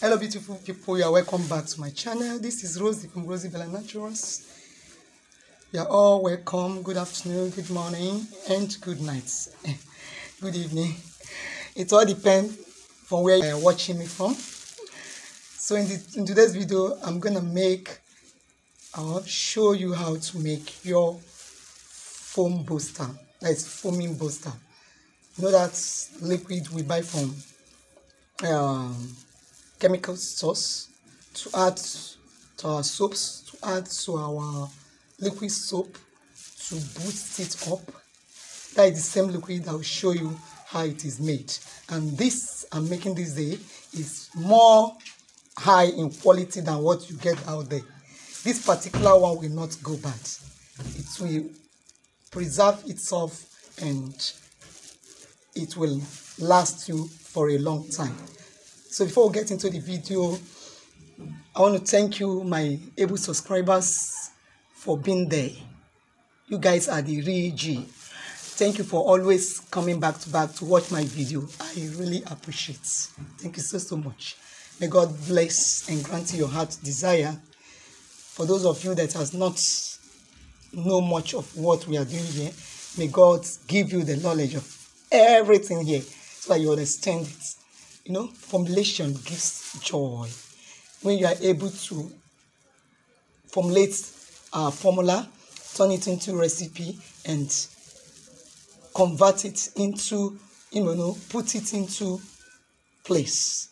Hello beautiful people, you are welcome back to my channel. This is Rosie from Rosie Bella Naturals. You are all welcome. Good afternoon, good morning, and good night. Good evening. It all depends from where you are watching me from. So in today's video, I'm gonna I'll show you how to make your foam booster. That's foaming booster. You know that liquid we buy from chemical stores to add to our soaps, to add to our liquid soap to boost it up. That is the same liquid that will show you how it is made. And this I'm making this day is more high in quality than what you get out there. This particular one will not go bad. It will preserve itself and it will last you for a long time. So before we get into the video, I want to thank you, my able subscribers, for being there. You guys are the real G. Thank you for always coming back to watch my video. I really appreciate it. Thank you so much. May God bless and grant you your heart's desire. For those of you that has not know much of what we are doing here, may God give you the knowledge of everything here so that you understand it. You know, formulation gives joy. When you are able to formulate a formula, turn it into recipe, and convert it into, put it into place,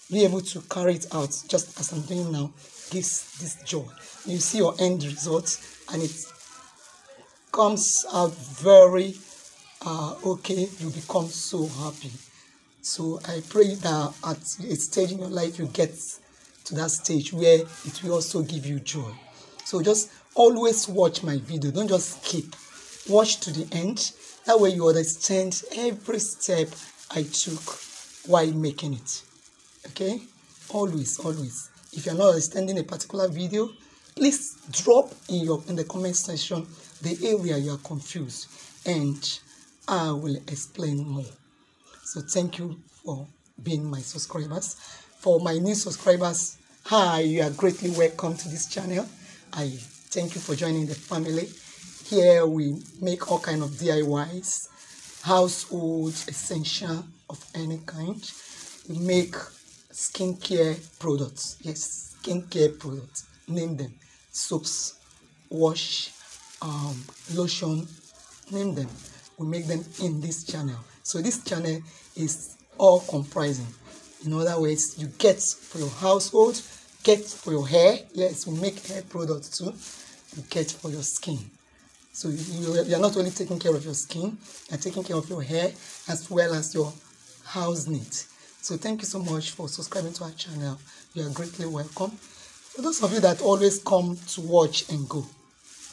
be able to carry it out just as I'm doing now, gives this joy. You see your end result, and it comes out very okay. You become so happy. So I pray that at a stage in your life you get to that stage where it will also give you joy. So just always watch my video. Don't just skip. Watch to the end. That way you understand every step I took while making it. Okay? Always. If you're not understanding a particular video, please drop in the comment section the area you are confused, and I will explain more. So thank you for being my subscribers. For my new subscribers, hi, you are greatly welcome to this channel. I thank you for joining the family. Here we make all kind of DIYs, household essential of any kind. We make skincare products. Yes, skincare products. Name them. Soaps, wash, lotion, name them. We make them in this channel. So this channel is all comprising. In other words, you get for your household, get for your hair. Yes, we make hair products too. You get for your skin. So you are not only taking care of your skin, you are taking care of your hair as well as your house needs. So thank you so much for subscribing to our channel. You are greatly welcome. For those of you that always come to watch and go,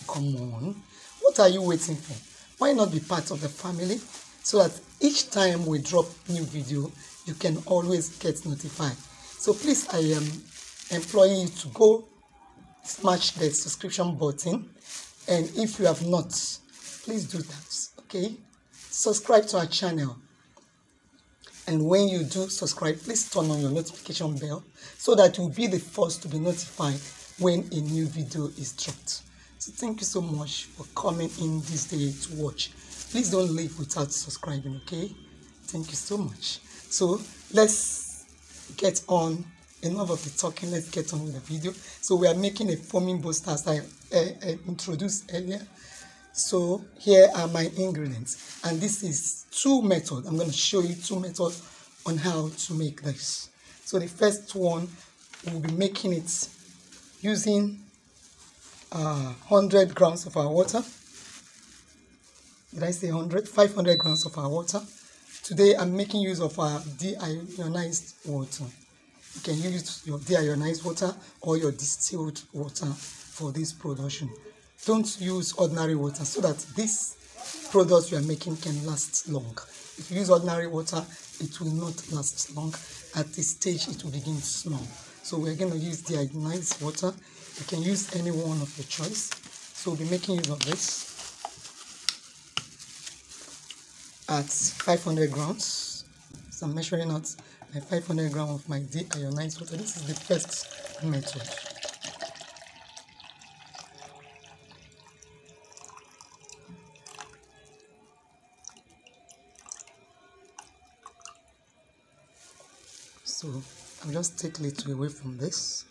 come on, what are you waiting for? Why not be part of the family so that each time we drop new video, you can always get notified? So please, I am imploring you to go smash the subscription button, and if you have not, please do that. Okay, subscribe to our channel, and when you do subscribe, please turn on your notification bell so that you'll be the first to be notified when a new video is dropped. So thank you so much for coming in this day to watch. Please don't leave without subscribing, okay? Thank you so much. So let's get on. Enough of the talking, let's get on with the video. So we are making a foaming booster as I introduced earlier. So here are my ingredients, and this is two methods. I'm going to show you two methods on how to make this. So the first one, we'll be making it using 100 grams of our water. Did I say 100? 500 grams of our water. Today I'm making use of our deionized water. You can use your deionized water or your distilled water for this production. Don't use ordinary water so that this product you are making can last long. If you use ordinary water, it will not last long. At this stage, it will begin to smell. So we're going to use deionized water. You can use any one of your choice. So we'll be making use of this at 500 grams. So I'm measuring out my 500 grams of my deionized water. This is the first method. So I'll just take a little away from this.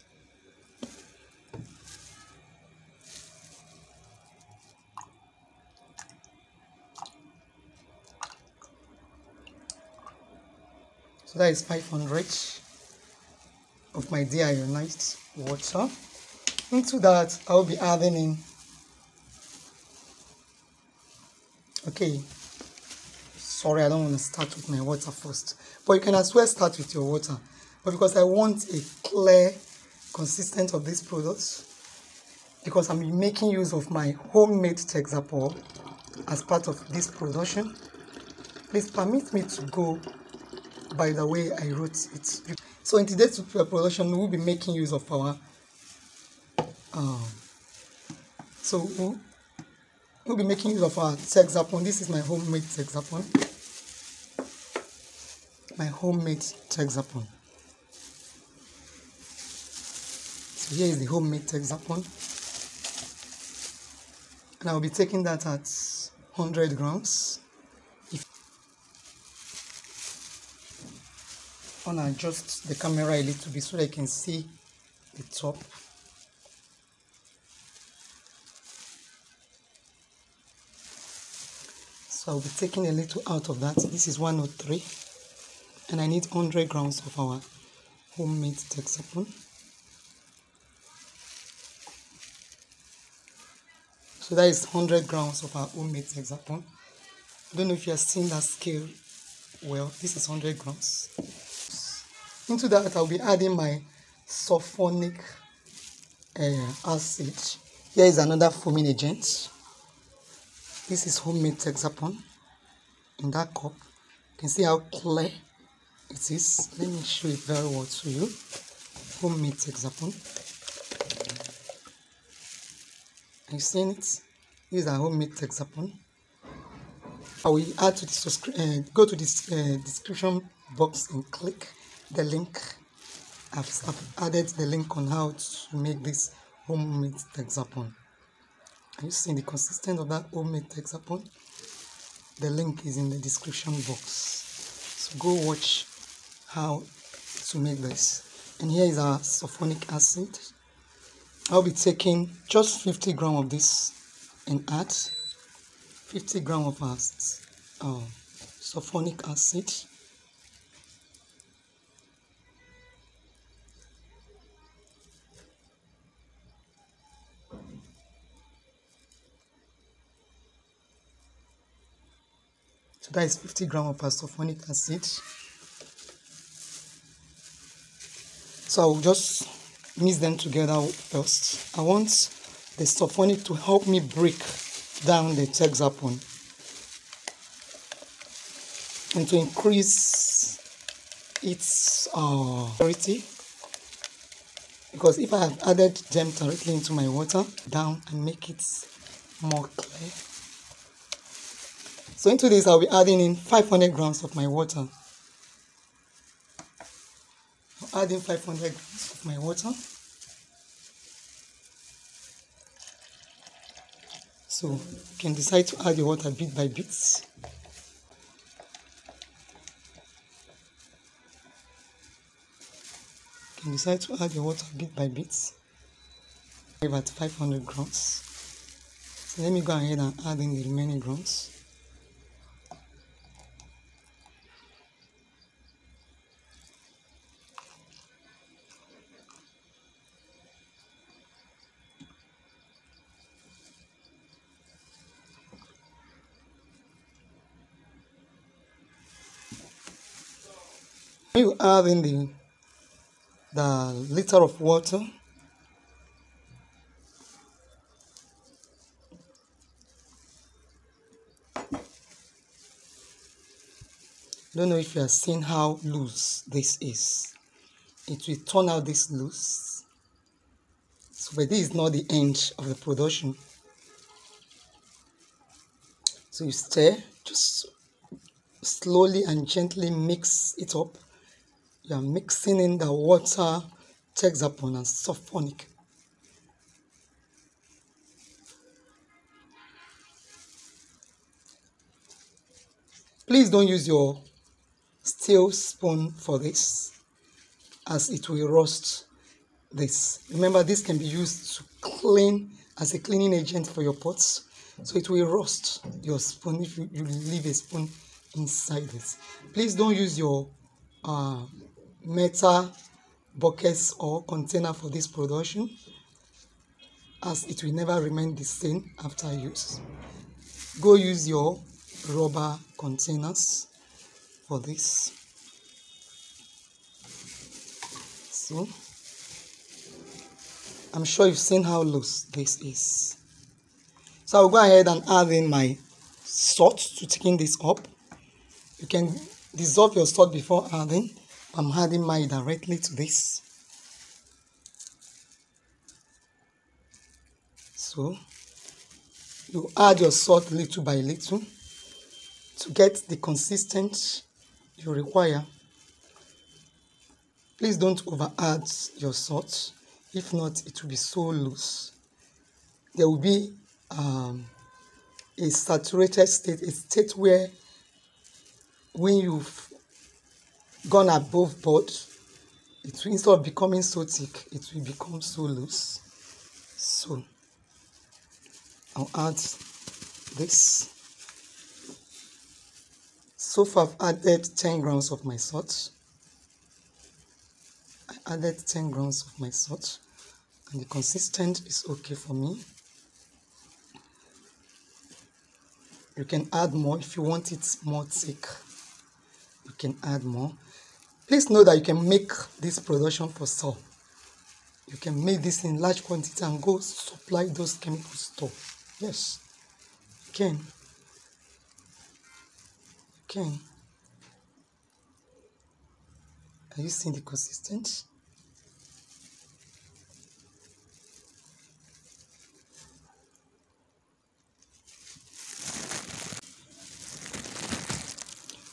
So that is 500 of my deionized water. Into that, I'll be adding in, okay, sorry, I don't want to start with my water first, but you can as well start with your water. But because I want a clear consistency of this product, because I'm making use of my homemade Texapol as part of this production, please permit me to go by the way I wrote it. So in today's production, we'll be making use of our we'll be making use of our Texapol. This is my homemade Texapol. My homemade Texapol. So here is the homemade Texapol. And I'll be taking that at 100 grams. I want to adjust the camera a little bit so that you can see the top. So I'll be taking a little out of that. This is 103. And I need 100 grams of our homemade Texapol. So that is 100 grams of our homemade Texapol. I don't know if you are seeing that scale well. This is 100 grams. Into that, I'll be adding my sulfonic acid. Here is another foaming agent. This is homemade Texapol in that cup. You can see how clear it is. Let me show it very well to you. Homemade Texapol. Are you seeing it? This is our homemade Texapol. I will add to the go to this description box and click the link. I've added the link on how to make this homemade Texapol. Are you seeing the consistency of that homemade Texapol? The link is in the description box. So go watch how to make this. And here is our sulfonic acid. I'll be taking just 50 grams of this and add 50 grams of our sulfonic acid. So that is 50 grams of our sulfonic acid. So I'll just mix them together first. I want the sulfonic to help me break down the Texapol and to increase its purity. Because if I have added them directly into my water, down and make it more clear. So into this, I'll be adding in 500 grams of my water. I'll add in 500 grams of my water. So you can decide to add your water bit by bit. You can decide to add your water bit by bit. At 500 grams. So let me go ahead and add in the remaining grams. You add in the liter of water. I don't know if you are seeing how loose this is. It will turn out this loose. So, but this is not the end of the production. So you stir, just slowly and gently mix it up You are mixing in the water, hexapon and sulfonic. Please don't use your steel spoon for this, as it will rust this. Remember, this can be used to clean as a cleaning agent for your pots, so it will rust your spoon if you leave a spoon inside it. Please don't use your metal buckets or container for this production, as it will never remain the same after use. Go use your rubber containers for this. So I'm sure you've seen how loose this is. So I'll go ahead and add in my salt to thicken this up. You can dissolve your salt before adding. I'm adding mine directly to this. So you add your salt little by little to get the consistency you require. Please don't over add your salt, if not it will be so loose. There will be a saturated state, a state where when you've gone above board, it will, instead of becoming so thick, it will become so loose. So I'll add this. So far I've added 10 grams of my salt. I added 10 grams of my salt, and the consistency is okay for me. You can add more if you want it more thick. You can add more. Please know that you can make this production for sale. You can make this in large quantity and go supply those chemical store. Yes, you can. You can. Are you seeing the consistency?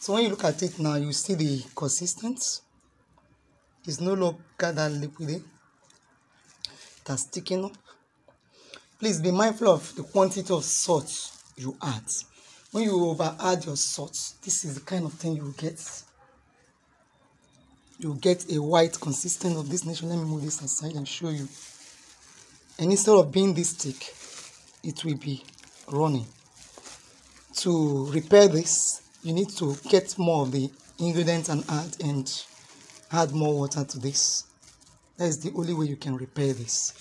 So when you look at it now, you see the consistency. It's no longer that liquidy. It has thickened up. Please be mindful of the quantity of salt you add. When you over add your salt, this is the kind of thing you will get. You get a white consistency of this nature. Let me move this aside and show you. And instead of being this thick, it will be running. To repair this, you need to get more of the ingredients and add more water to this. That is the only way you can repair this.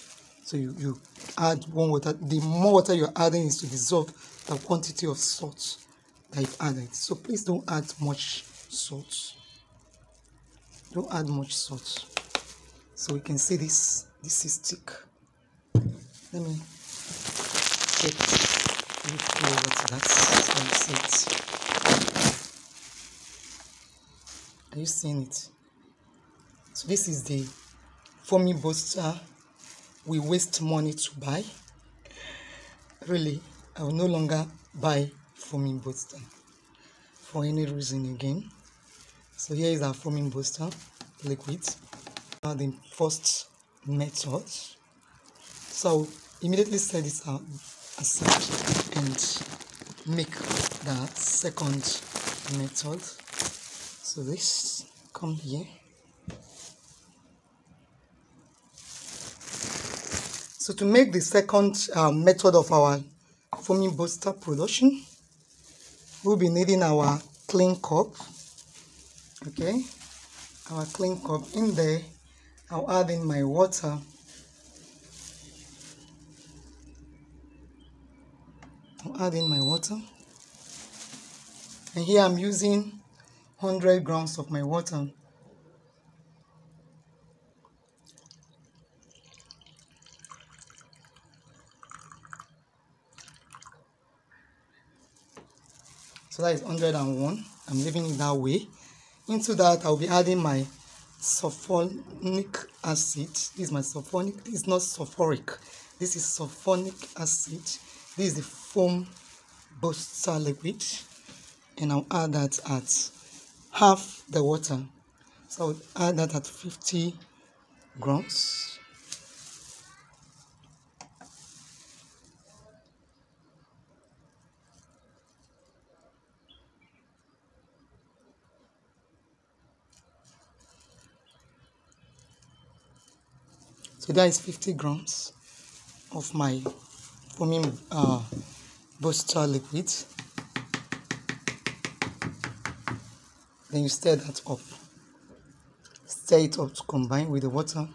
So you add one water. The more water you're adding is to dissolve the quantity of salt that you've added. So please don't add much salt. Don't add much salt. So we can see this is thick. Let me check what that's. Let me see it. Are you seeing it? So this is the foaming booster we waste money to buy. Really, I will no longer buy foaming booster for any reason again. So here is our foaming booster liquid. Now the first method. So I'll immediately set this out aside and make the second method. So this come here. So to make the second method of our foaming booster production, we'll be needing our clean cup. Okay, our clean cup. In there, I'll add in my water. I'll add in my water. And here I'm using 100 grams of my water. So that is 101. I'm leaving it that way. Into that, I'll be adding my sulfonic acid. This is my sulfonic. This is not sulfuric. This is sulfonic acid. This is the foam booster liquid. And I'll add that at half the water. So I would add that at 50 grams. So that is 50 grams of my foaming booster liquid. Then you stir that up. Stir it up to combine with the water.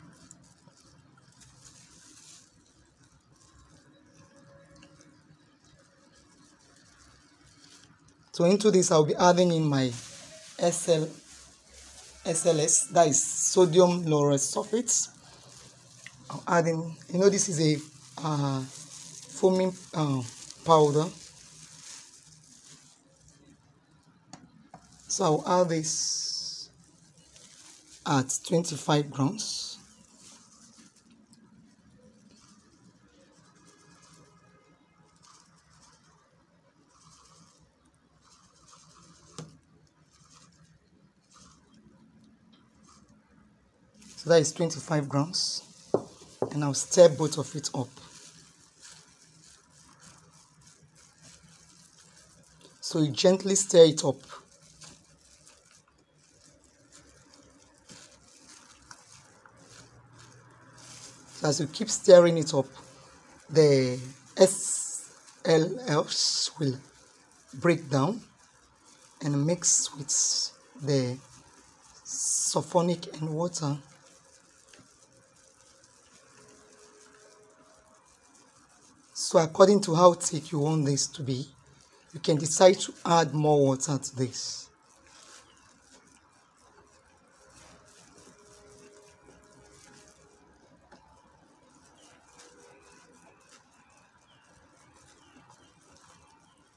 So into this I'll be adding in my SLS, that is sodium lauryl sulfate. I'm adding, you know, this is a foaming powder. So I'll add this at 25 grams. So that is 25 grams. And I'll stir both of it up. So you gently stir it up. So as you keep stirring it up, the SLS will break down and mix with the sulfonic and water. So according to how thick you want this to be, you can decide to add more water to this.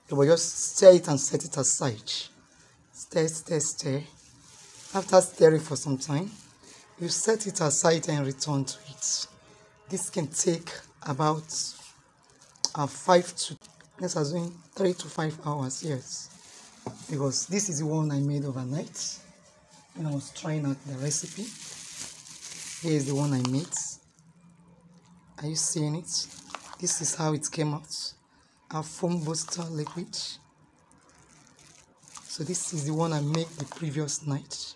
You will just stir it and set it aside. Stir, stir, stir. After stirring for some time, you set it aside and return to it. This can take about 5 to, let's assume 3 to 5 hours, yes. Because this is the one I made overnight when I was trying out the recipe. Here is the one I made. Are you seeing it? This is how it came out. Our foam booster liquid. So this is the one I made the previous night.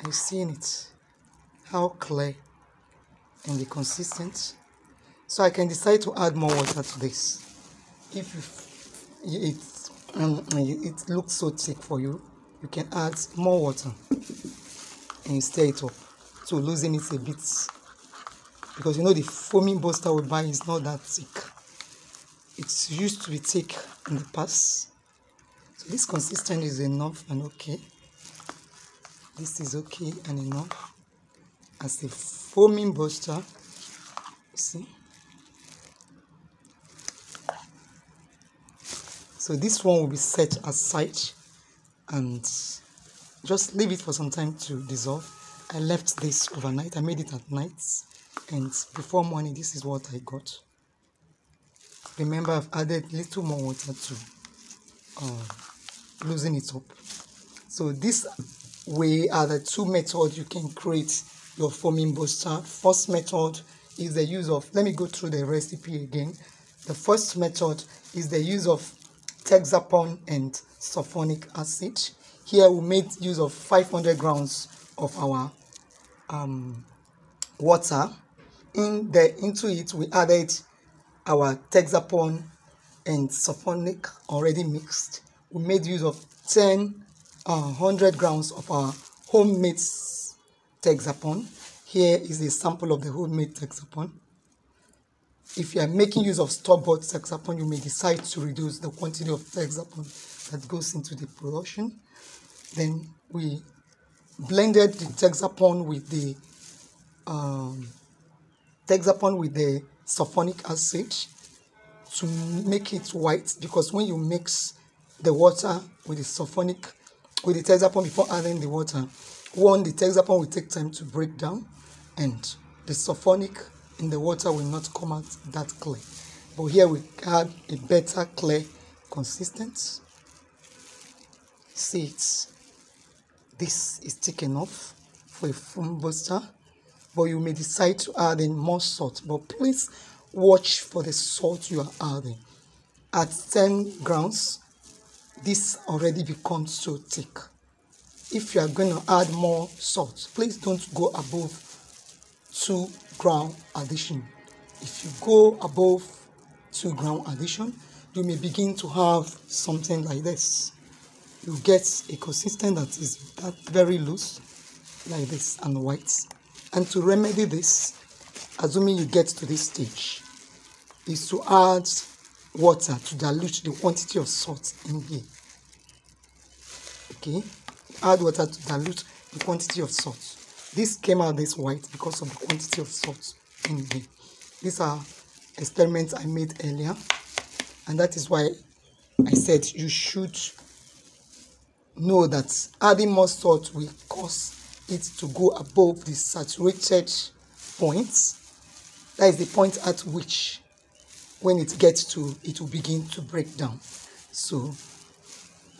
Are you seeing it? How clear and the consistent. So I can decide to add more water to this. If it looks so thick for you, you can add more water and stir it up to loosen it a bit. Because you know the foaming booster we buy is not that thick. It used to be thick in the past. So this consistency is enough and okay. This is okay and enough as a foaming booster. See? So this one will be set aside and just leave it for some time to dissolve. I left this overnight. I made it at night, and before morning this is what I got. Remember, I've added little more water to loosen it up. So this way are the two methods you can create your foaming booster. First method is the use of, let me go through the recipe again. The first method is the use of hexapon and sulfonic acid. Here we made use of 500 grams of our water. Into it we added our hexapon and sulfonic already mixed. We made use of 100 grams of our homemade hexapon. Here is a sample of the homemade hexapon. If you are making use of store-bought hexapon, you may decide to reduce the quantity of hexapon that goes into the production. Then we blended the hexapon with the sulfonic acid to make it white, because when you mix the water with the hexapon before adding the water, the hexapon will take time to break down and the sulfonic in the water will not come out that clear. But here we add a better clear consistency. See it. this is thick enough for a foam booster, but you may decide to add in more salt. But please watch for the salt you are adding. At 10 grams, this already becomes so thick. If you are going to add more salt, please don't go above 2 gram addition. If you go above 2 gram addition, you may begin to have something like this. You get a consistency that is very loose, like this, and white. And to remedy this, assuming you get to this stage, is to add water to dilute the quantity of salt in here. Okay, add water to dilute the quantity of salt. This came out this white because of the quantity of salt in here. These are experiments I made earlier, and that is why I said you should know that adding more salt will cause it to go above the saturated point. That is the point at which, when it gets to, it will begin to break down. So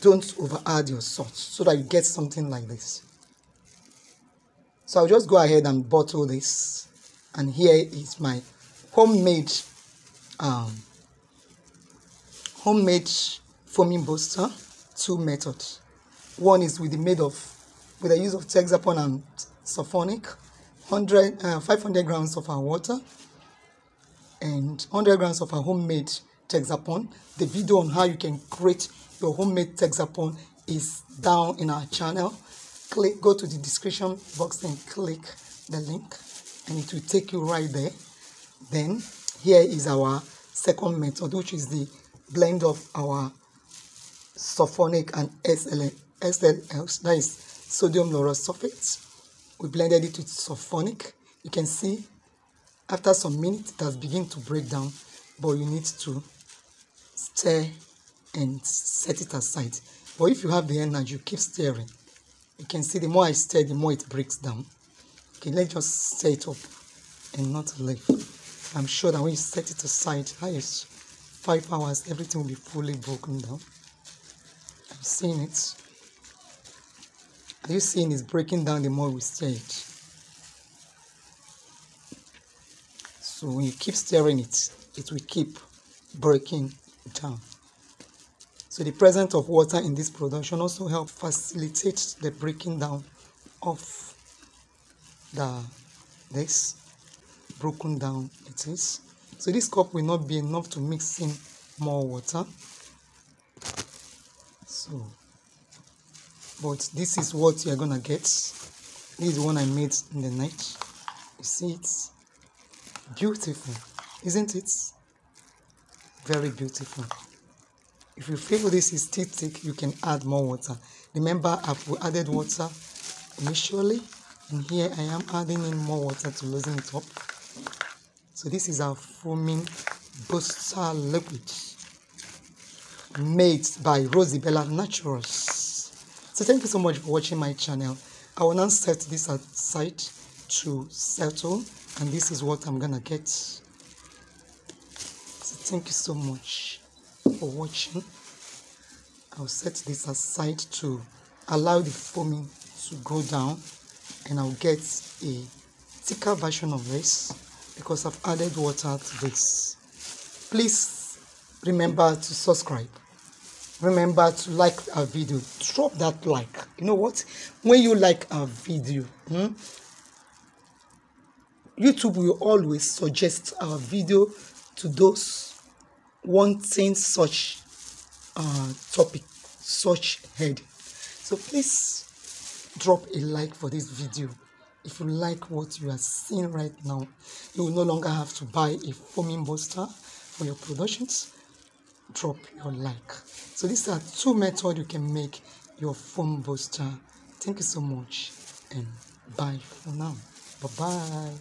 don't over add your salt so that you get something like this. So I'll just go ahead and bottle this, and here is my homemade foaming booster. 2 methods. One is with the use of Texapon and sulfonic, 500 grams of our water, and 100 grams of our homemade Texapon. The video on how you can create your homemade Texapon is down in our channel. Go to the description box and click the link, and it will take you right there. Then here is our second method, which is the blend of our sulfonic and SLLs, that is sodium lauryl sulfate. We blended it with sulfonic. You can see after some minutes it has begun to break down, but you need to stir and set it aside. But if you have the energy, you keep stirring. You can see the more I stir, the more it breaks down. Okay, let's just stir it up and not leave. I'm sure that when you set it aside, highest 5 hours, everything will be fully broken down. I'm seeing it. Are you seeing it's breaking down the more we stir it? So when you keep stirring it, it will keep breaking down. So the presence of water in this production also helps facilitate the breaking down of this broken down it is. So this cup will not be enough to mix in more water. So, but this is what you're gonna get. This is the one I made in the night. You see it's beautiful, isn't it? Very beautiful. If you feel this is too thick, you can add more water. Remember, I've added water initially, and here I am adding in more water to loosen it up. So this is our foaming booster liquid made by Rosibella Naturals. So thank you so much for watching my channel. I will now set this aside to settle, and this is what I'm gonna get. So thank you so much for watching. I'll set this aside to allow the foaming to go down, and I'll get a thicker version of this because I've added water to this. Please remember to subscribe. Remember to like our video. Drop that like. You know what? When you like our video, YouTube will always suggest our video to those wanting such topic, such head. So please drop a like for this video. If you like what you are seeing right now, you will no longer have to buy a foaming booster for your productions. Drop your like. So these are 2 methods you can make your foam booster. Thank you so much, and bye for now. Bye bye.